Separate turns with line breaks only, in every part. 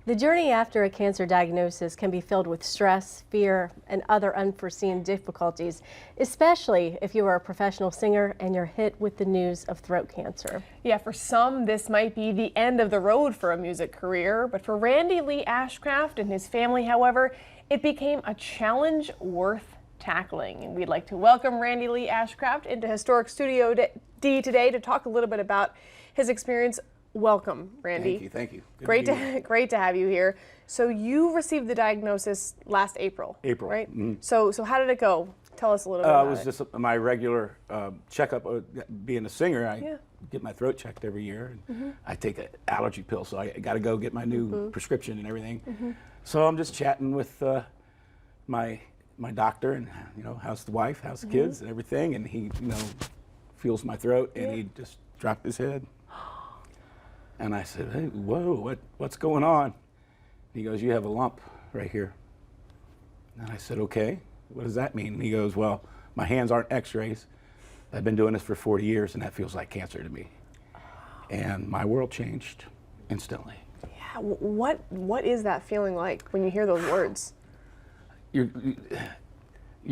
The journey after a cancer diagnosis can be filled with stress, fear, and other unforeseen difficulties, especially if you are a professional singer and you're hit with the news of throat cancer.
Yeah, for some, this might be the end of the road for a music career, but for Randy Lee Ashcraft and his family, however, it became a challenge worth tackling. And we'd like to welcome Randy Lee Ashcraft into Historic Studio D today to talk a little bit about his experience. Welcome, Randy.
Thank you.
Great to have you here. So you received the diagnosis last April. Right?
Mm-hmm.
So how did it go? Tell us a little bit about it.
It was just my regular checkup. Being a singer, I get my throat checked every year. And I take an allergy pill, so I got to go get my new prescription and everything. So I'm just chatting with my doctor, and how's the wife, how's the kids, and everything. And he, feels my throat, and he just dropped his head. And I said, "Hey, whoa, what's going on?" And he goes, "You have a lump right here." And I said, "Okay, what does that mean?" And he goes, "Well, my hands aren't x-rays. I've been doing this for 40 years, and that feels like cancer to me." And my world changed instantly.
Yeah, what is that feeling like when you hear those words?
You're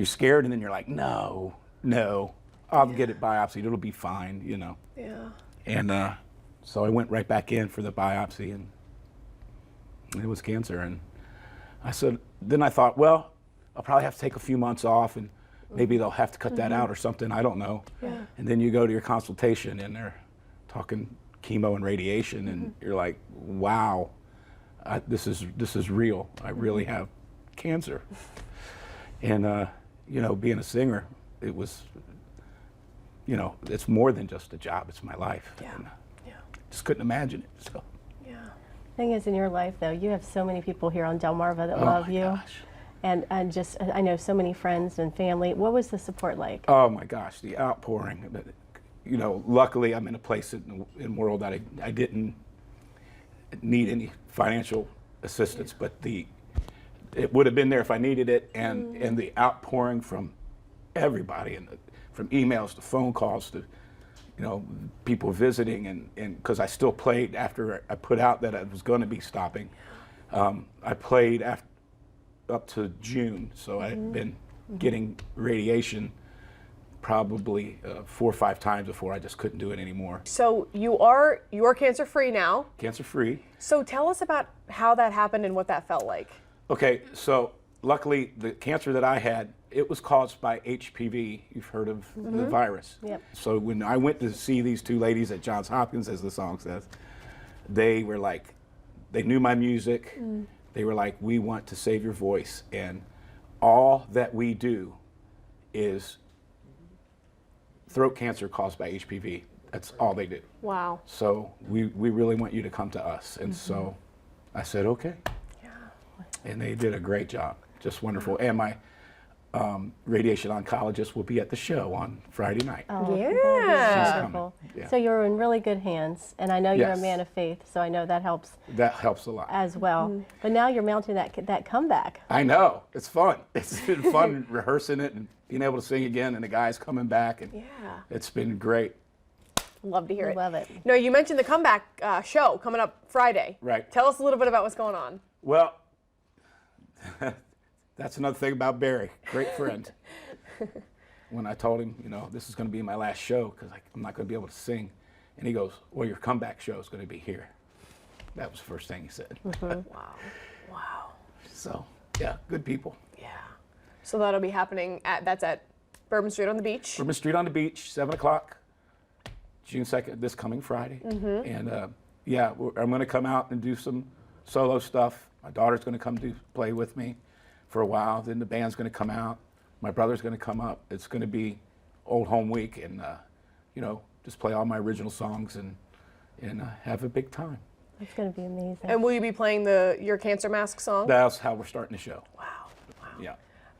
scared, and then you're like, no, I'll get it biopsied. It'll be fine,
Yeah.
And so I went right back in for the biopsy, and it was cancer. And then I thought, well, I'll probably have to take a few months off, and maybe they'll have to cut that out or something. I don't know.
Yeah.
And then you go to your consultation, and they're talking chemo and radiation, and you're like, wow, this is real. I really have cancer. And being a singer, it was, it's more than just a job. It's my life.
Yeah.
And, just couldn't imagine it. So.
Yeah.
Thing is, in your life, though, you have so many people here on Delmarva that love you.
Gosh.
And I know so many friends and family. What was the support like?
Oh my gosh, the outpouring. Luckily I'm in a place in the world that I didn't need any financial assistance, but it would have been there if I needed it, and the outpouring from everybody, and from emails to phone calls to people visiting, and because I still played after I put out that I was going to be stopping. I played up to June, so I'd been getting radiation probably 4 or 5 times before I just couldn't do it anymore.
So you're cancer free now.
Cancer free.
So tell us about how that happened and what that felt like.
Okay, so luckily the cancer that I had, it was caused by HPV. You've heard of the virus.
Yep.
So when I went to see these 2 ladies at Johns Hopkins, as the song says, they were like, they knew my music. They were like, "We want to save your voice, and all that we do is throat cancer caused by HPV. That's all they do.
Wow.
So we really want you to come to us." And so I said, okay.
Yeah.
And they did a great job, just wonderful. And my radiation oncologist will be at the show on Friday night.
Oh,
Yeah.
that
She's
wonderful.
coming. Yeah.
So you're in really good hands, and I know you're a
Yes.
man of faith, so I know that helps
That helps a lot.
as well. But now you're mounting that comeback.
I know, it's fun. It's been fun rehearsing it and being able to sing again, and the guys coming back, and
Yeah.
it's been great.
Love to hear it.
Love it.
No, you mentioned the comeback show coming up Friday.
Right.
Tell us a little bit about what's going on.
Well, that's another thing about Barry, great friend. When I told him, this is going to be my last show because I'm not going to be able to sing, and he goes, "Well, your comeback show is going to be here." That was the first thing he said.
Wow.
So, yeah, good people.
Yeah. So that'll be happening that's at Bourbon Street on the Beach.
Bourbon Street on the Beach, 7 o'clock, June 2nd, this coming Friday. And I'm going to come out and do some solo stuff. My daughter's going to come play with me for a while. Then the band's going to come out. My brother's going to come up. It's going to be Old Home Week, and just play all my original songs and have a big time.
It's going to be amazing.
And will you be playing your Cancer Mask song?
That's how we're starting the show.
Wow.
Yeah.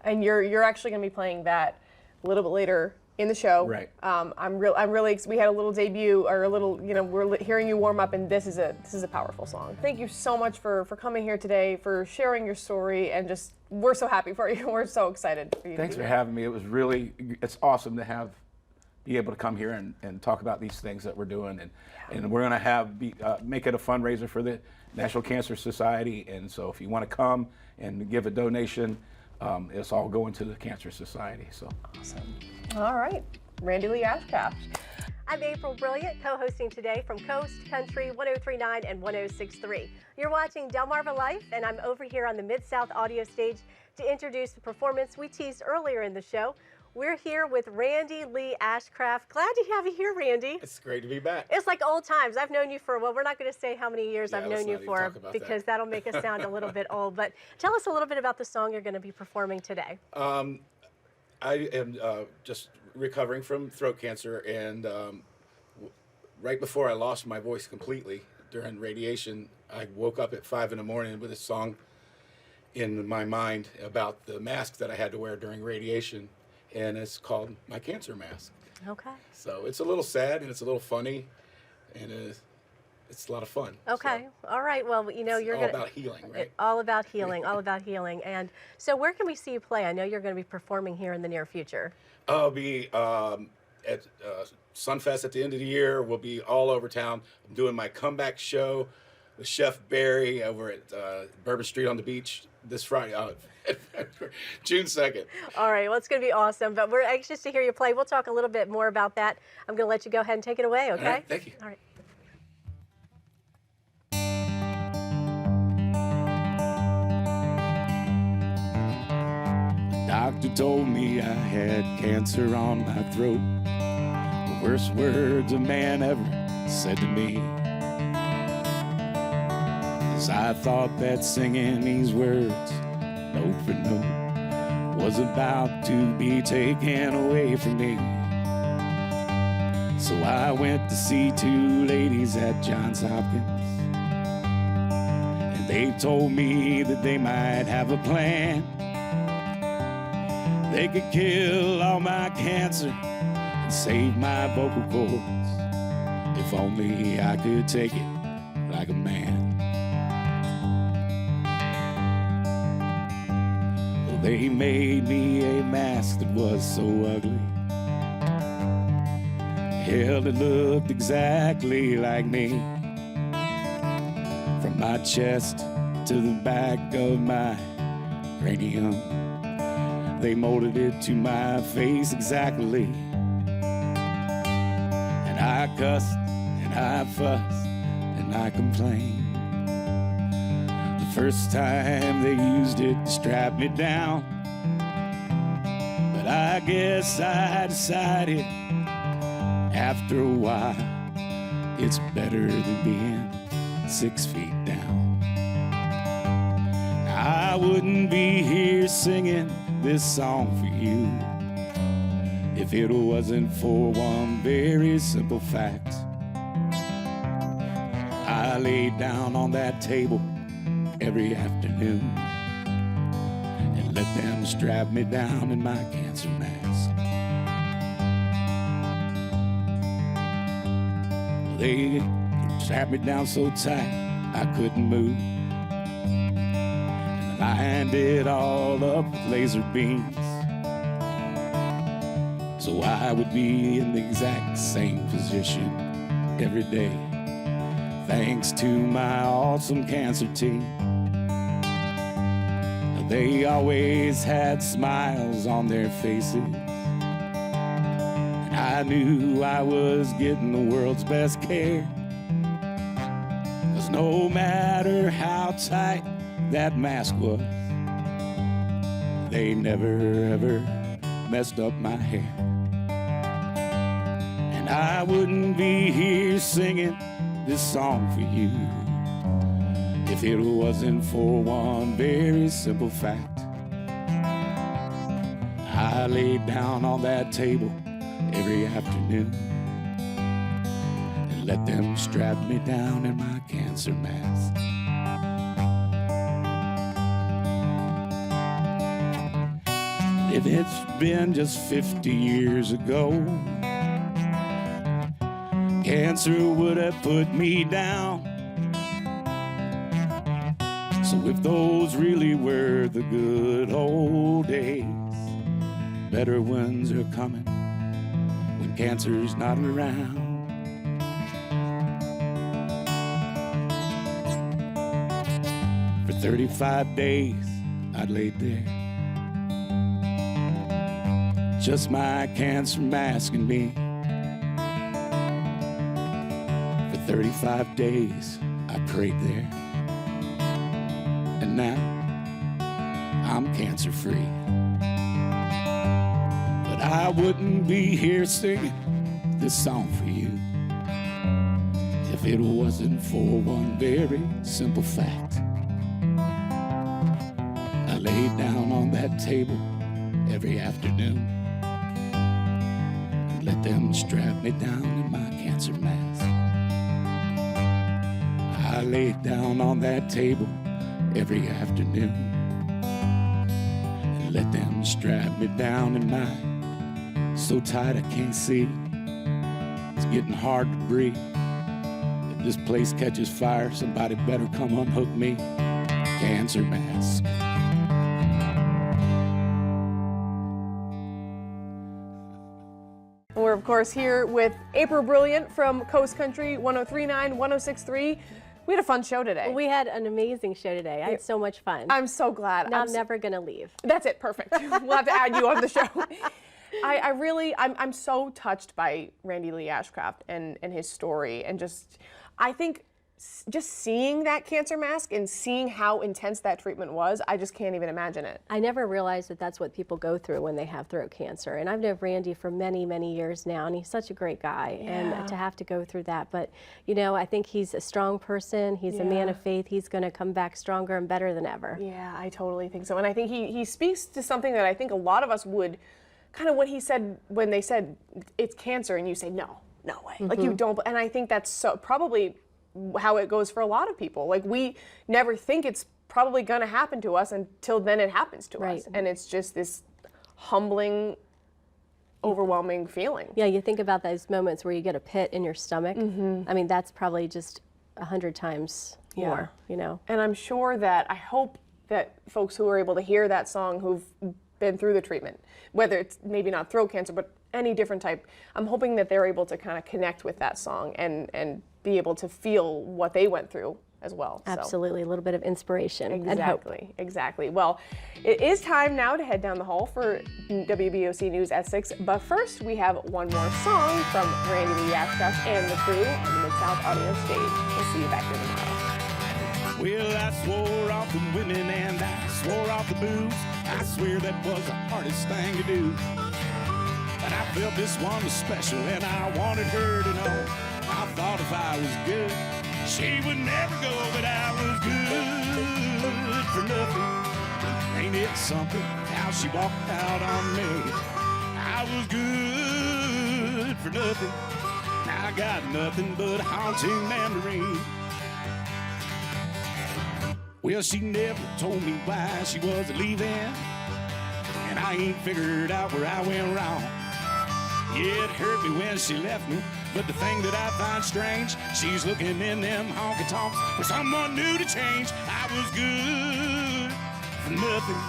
And you're actually going to be playing that a little bit later in the show.
Right.
I'm really. We had a little debut, or a little. We're hearing you warm up, and this is a powerful song. Thank you so much for coming here today, for sharing your story, and we're so happy for you. We're so excited for you.
Thanks for having me. It's awesome to have be able to come here and talk about these things that we're doing, and we're going to make it a fundraiser for the National Cancer Society. And so if you want to come and give a donation, it's all going to the Cancer Society. So
awesome. All right, Randy Lee Ashcraft.
I'm April Brilliant, co-hosting today from Coast Country 103.9 and 106.3. You're watching DelmarvaLife, and I'm over here on the Mid-South audio stage to introduce the performance we teased earlier in the show. We're here with Randy Lee Ashcraft. Glad to have you here, Randy.
It's great to be back.
It's like old times. I've known you for, well, we're not going to say how many years I've known you for because that'll make us sound a little bit old. But tell us a little bit about the song you're going to be performing today.
I am just recovering from throat cancer, and right before I lost my voice completely during radiation, I woke up at 5 in the morning with a song in my mind about the mask that I had to wear during radiation. And it's called My Cancer Mask.
Okay.
So it's a little sad and it's a little funny, and it's a lot of fun.
Okay.
So
all right. Well, you know, you're
all about healing, right?
All about healing. All about healing. And so, where can we see you play? I know you're going to be performing here in the near future.
I'll be at Sunfest at the end of the year. We'll be all over town. I'm doing my comeback show with Chef Barry over at Bourbon Street on the beach this Friday. June 2nd.
All right, well, it's going to be awesome, but we're anxious to hear you play. We'll talk a little bit more about that. I'm going to let you go ahead and take it away, okay?
All right, thank you.
All right.
the doctor told me I had cancer on my throat. The worst words a man ever said to me. 'Cause I thought that singing these words note for note was about to be taken away from me. So I went to see two ladies at Johns Hopkins, and they told me that they might have a plan. They could kill all my cancer and save my vocal cords, if only I could take it like a man. They made me a mask that was so ugly. Hell, it looked exactly like me. From my chest to the back of my cranium, they molded it to my face exactly. And I cussed, and I fussed, and I complained. First time they used it to strap me down, but I guess I decided after a while it's better than being 6 feet down. I wouldn't be here singing this song for you if it wasn't for one very simple fact. I laid down on that table every afternoon and let them strap me down in my cancer mask. They strapped me down so tight I couldn't move, and lined it all up with laser beams, so I would be in the exact same position every day, thanks to my awesome cancer team. They always had smiles on their faces, and I knew I was getting the world's best care. 'Cause no matter how tight that mask was, they never ever messed up my hair. And I wouldn't be here singing this song for you if it wasn't for one very simple fact. I laid down on that table every afternoon and let them strap me down in my cancer mask. If it's been just 50 years ago, cancer would have put me down. So if those really were the good old days, better ones are coming when when cancer's not around. For 35 days I'd laid there, just my cancer mask and me. For 35 days I prayed there, and now I'm cancer free. But I wouldn't be here singing this song for you if it wasn't for one very simple fact. I laid down on that table every afternoon and let them strap me down in my cancer mask. I laid down on that table every afternoon and let them strap me down in mine. So tight I can't see, it's getting hard to breathe. If this place catches fire, somebody better come unhook me. Cancer mask.
We're of course here with April Brilliant from Coast Country 103.9, 106.3. We had a fun show today.
We had an amazing show today. I had so much fun.
I'm so glad.
Now I'm never going to leave.
That's it, perfect. We'll have to add you on the show. I'm so touched by Randy Lee Ashcraft and his story, and I think just seeing that cancer mask and seeing how intense that treatment was, I just can't even imagine it.
I never realized that that's what people go through when they have throat cancer. And I've known Randy for many, many years now, and he's such a great guy.
Yeah.
And to have to go through that. But, you know, I think he's a strong person. He's a man of faith. He's going to come back stronger and better than ever.
Yeah, I totally think so. And I think he speaks to something that I think a lot of us would, kind of what he said when they said it's cancer, and you say, no way. Like you don't, and I think that's so probably how it goes for a lot of people. Like we never think it's probably going to happen to us until then it happens to us. And it's just this humbling, overwhelming feeling.
Yeah, you think about those moments where you get a pit in your stomach. I mean, that's probably just 100 times more, you know.
And I'm sure that, I hope that folks who are able to hear that song who've been through the treatment, whether it's maybe not throat cancer, but any different type, I'm hoping that they're able to kind of connect with that song and be able to feel what they went through as well.
Absolutely, a little bit of inspiration and hope.
Exactly. Well, it is time now to head down the hall for WBOC News at 6, but first we have one more song from Randy Lee Ashcraft and the crew on the Mid-South Audio Stage. We'll see you back here tomorrow.
Well, I swore off the women and I swore off the booze. I swear that was the hardest thing to do. But I felt this one was special and I wanted her to know. I thought if I was good, she would never go, but I was good for nothing. Ain't it something how she walked out on me? I was good for nothing. Now I got nothing but haunting memories. Well, she never told me why she was leaving, and I ain't figured out where I went wrong. Yeah, it hurt me when she left me, but the thing that I find strange, she's looking in them honky-tonks for someone new to change. I was good for nothing.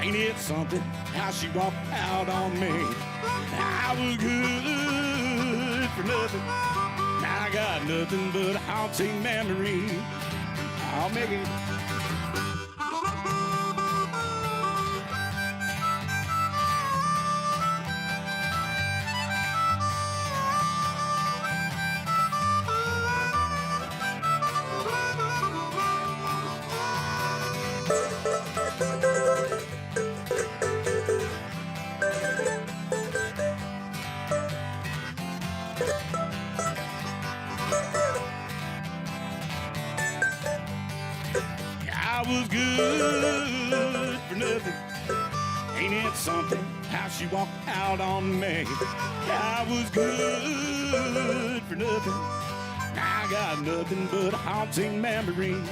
Ain't it something how she walked out on me? I was good for nothing. Now I got nothing but haunting memories. I'll make it. I was good for nothing. Ain't it something how she walked out on me? I was good for nothing. Now I got nothing but haunting memories.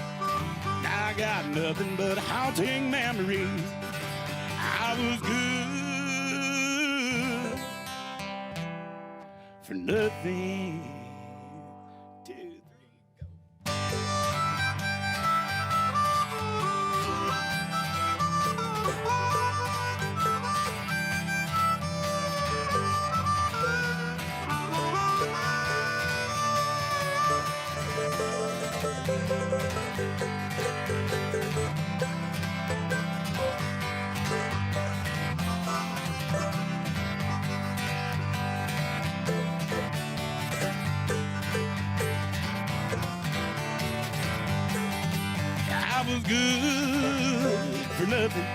Now I got nothing but haunting memories. I was good for nothing.
was good for nothing.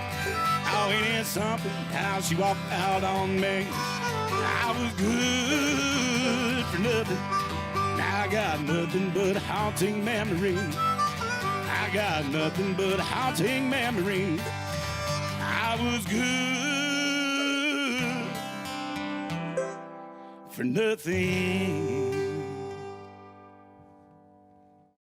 Oh, ain't it something how she walked out on me? I was good for nothing. Now I got nothing but haunting memories. I got nothing but haunting memories. I was good for nothing.